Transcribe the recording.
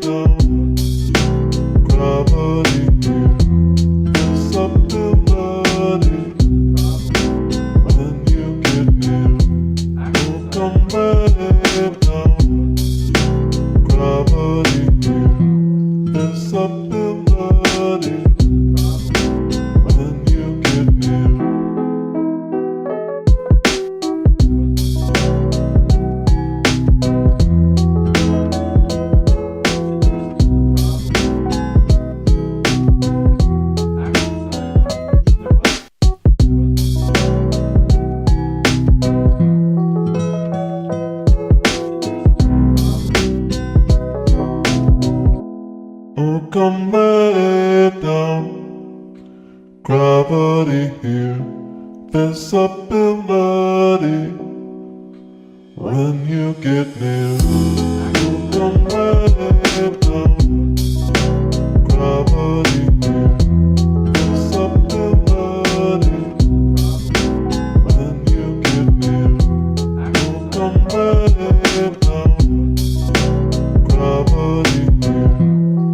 down. Gravity here. There's something bloody when you get near. Oh, come back down. Gravity here. There's something bloody when you get near. Oh, come back down. Gravity here. There's something bloody when you get near. Oh, come back down.